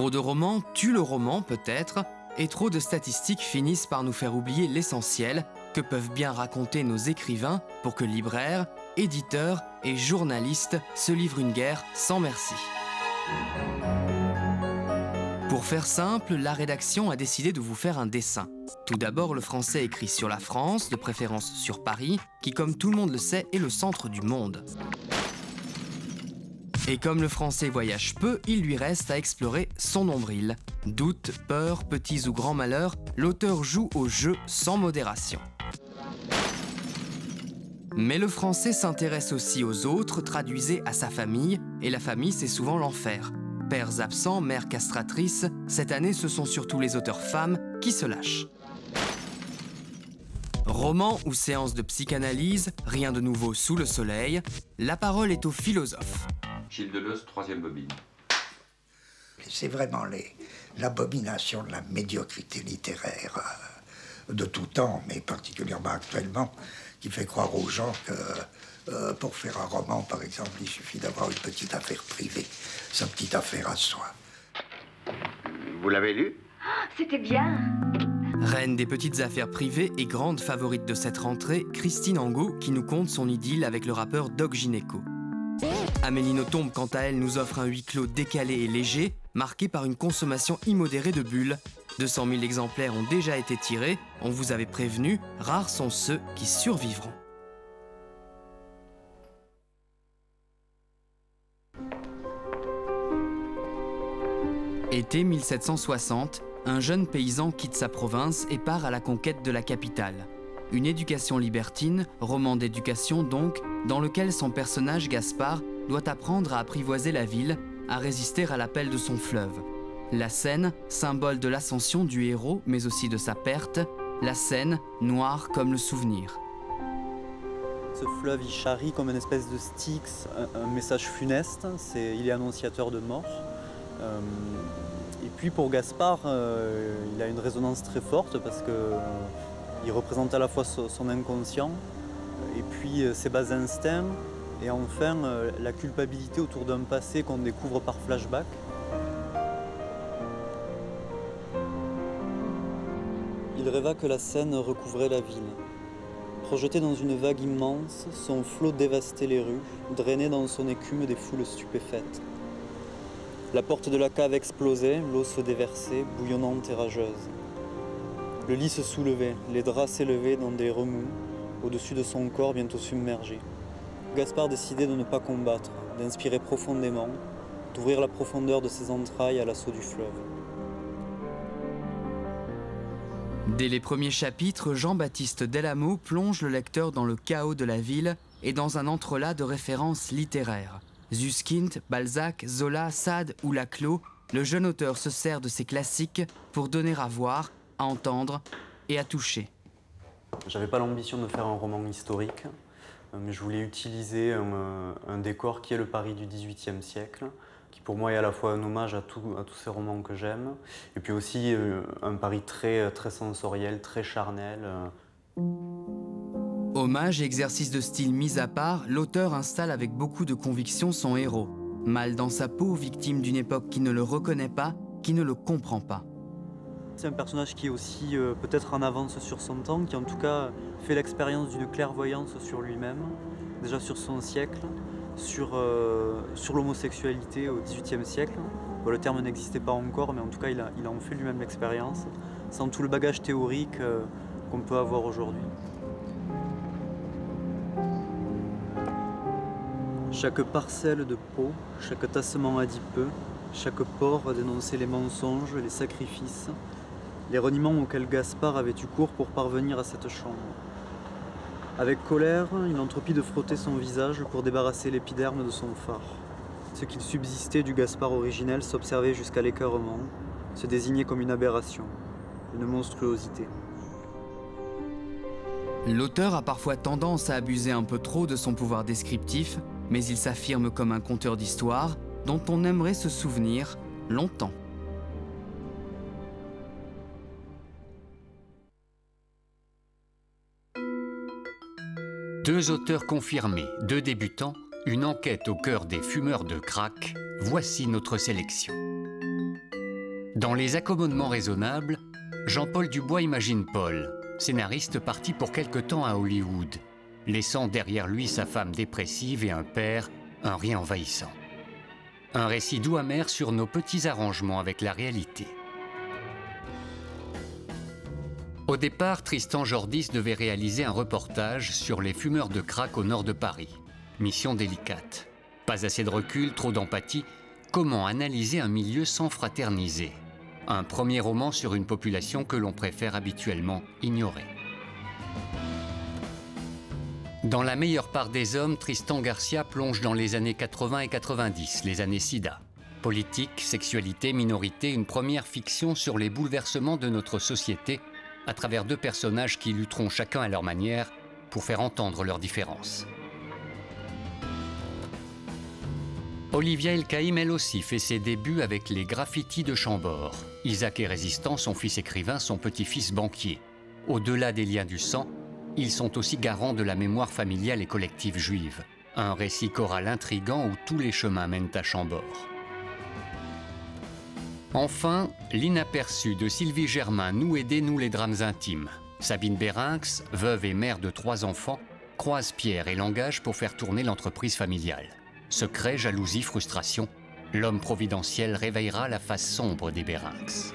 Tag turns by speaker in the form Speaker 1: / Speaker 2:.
Speaker 1: Trop de romans tuent le roman peut-être, et trop de statistiques finissent par nous faire oublier l'essentiel que peuvent bien raconter nos écrivains pour que libraires, éditeurs et journalistes se livrent une guerre sans merci. Pour faire simple, la rédaction a décidé de vous faire un dessin. Tout d'abord, le français écrit sur la France, de préférence sur Paris, qui, comme tout le monde le sait, est le centre du monde. Et comme le français voyage peu, il lui reste à explorer son nombril. Doutes, peurs, petits ou grands malheurs, l'auteur joue au jeu sans modération. Mais le français s'intéresse aussi aux autres, traduisez à sa famille, et la famille c'est souvent l'enfer. Pères absents, mères castratrices, cette année ce sont surtout les auteurs femmes qui se lâchent. Roman ou séance de psychanalyse, rien de nouveau sous le soleil, la parole est au philosophe.
Speaker 2: Gilles Deleuze, 3e bobine.
Speaker 3: C'est vraiment l'abomination de la médiocrité littéraire de tout temps, mais particulièrement actuellement, qui fait croire aux gens que pour faire un roman, par exemple, il suffit d'avoir une petite affaire privée, sa petite affaire à soi.
Speaker 2: Vous l'avez lu?
Speaker 4: C'était bien.
Speaker 1: Reine des petites affaires privées et grande favorite de cette rentrée, Christine Angot qui nous conte son idylle avec le rappeur Doc Gynéco. Amélie Nothomb, quant à elle, nous offre un huis clos décalé et léger, marqué par une consommation immodérée de bulles. 200 000 exemplaires ont déjà été tirés, on vous avait prévenu, rares sont ceux qui survivront. Été 1760, un jeune paysan quitte sa province et part à la conquête de la capitale. Une éducation libertine, roman d'éducation donc, dans lequel son personnage Gaspard doit apprendre à apprivoiser la ville, à résister à l'appel de son fleuve. La Seine, symbole de l'ascension du héros, mais aussi de sa perte, la Seine, noire comme le souvenir.
Speaker 5: Ce fleuve, il charrie comme une espèce de Styx, un message funeste, il est annonciateur de mort. Et puis pour Gaspard, il a une résonance très forte parce qu'il représente à la fois son inconscient et puis ses bas instincts et enfin la culpabilité autour d'un passé qu'on découvre par flashback. Il rêva que la Seine recouvrait la ville. Projeté dans une vague immense, son flot dévastait les rues, drainait dans son écume des foules stupéfaites. La porte de la cave explosait, l'eau se déversait, bouillonnante et rageuse. Le lit se soulevait, les draps s'élevaient dans des remous, au-dessus de son corps bientôt submergé. Gaspard décidait de ne pas combattre, d'inspirer profondément, d'ouvrir la profondeur de ses entrailles à l'assaut du fleuve.
Speaker 1: Dès les premiers chapitres, Jean-Baptiste Delamo plonge le lecteur dans le chaos de la ville et dans un entrelac de références littéraires. Suskind, Balzac, Zola, Sade ou Laclos, le jeune auteur se sert de ses classiques pour donner à voir, à entendre et à toucher.
Speaker 5: J'avais pas l'ambition de faire un roman historique, mais je voulais utiliser un décor qui est le Paris du XVIIIe siècle, qui pour moi est à la fois un hommage à tous ces romans que j'aime, et puis aussi un Paris très sensoriel, très charnel.
Speaker 1: Hommage et exercice de style mis à part, l'auteur installe avec beaucoup de conviction son héros. Mal dans sa peau, victime d'une époque qui ne le reconnaît pas, qui ne le comprend pas.
Speaker 5: C'est un personnage qui est aussi peut-être en avance sur son temps, qui en tout cas fait l'expérience d'une clairvoyance sur lui-même, déjà sur son siècle, sur l'homosexualité au XVIIIe siècle. Bon, le terme n'existait pas encore, mais en tout cas il a en fait lui-même l'expérience, sans tout le bagage théorique qu'on peut avoir aujourd'hui. Chaque parcelle de peau, chaque tassement adipeux, chaque pore dénonçait les mensonges, les sacrifices, les reniements auxquels Gaspard avait eu cours pour parvenir à cette chambre. Avec colère, il entreprit de frotter son visage pour débarrasser l'épiderme de son phare. Ce qu'il subsistait du Gaspard originel s'observait jusqu'à l'écœurement, se désignait comme une aberration, une monstruosité.
Speaker 1: L'auteur a parfois tendance à abuser un peu trop de son pouvoir descriptif, mais il s'affirme comme un conteur d'histoire dont on aimerait se souvenir longtemps.
Speaker 6: Deux auteurs confirmés, deux débutants, une enquête au cœur des fumeurs de crack, voici notre sélection. Dans Les accommodements raisonnables, Jean-Paul Dubois imagine Paul, scénariste parti pour quelque temps à Hollywood, laissant derrière lui sa femme dépressive et un père, un rien envahissant. Un récit doux amer sur nos petits arrangements avec la réalité. Au départ, Tristan Jordis devait réaliser un reportage sur les fumeurs de crack au nord de Paris. Mission délicate. Pas assez de recul, trop d'empathie. Comment analyser un milieu sans fraterniser? Un premier roman sur une population que l'on préfère habituellement ignorer. Dans La meilleure part des hommes, Tristan Garcia plonge dans les années 80 et 90, les années SIDA. Politique, sexualité, minorité, une première fiction sur les bouleversements de notre société à travers deux personnages qui lutteront chacun à leur manière pour faire entendre leurs différences. Olivia El-Kaïm, elle aussi, fait ses débuts avec les graffitis de Chambord. Isaac est résistant, son fils écrivain, son petit-fils banquier. Au-delà des liens du sang, ils sont aussi garants de la mémoire familiale et collective juive. Un récit choral intrigant où tous les chemins mènent à Chambord. Enfin, L'inaperçu de Sylvie Germain nous et dénoue les drames intimes. Sabine Bérinx, veuve et mère de 3 enfants, croise Pierre et l'engage pour faire tourner l'entreprise familiale. Secret, jalousie, frustration, l'homme providentiel réveillera la face sombre des Bérinx.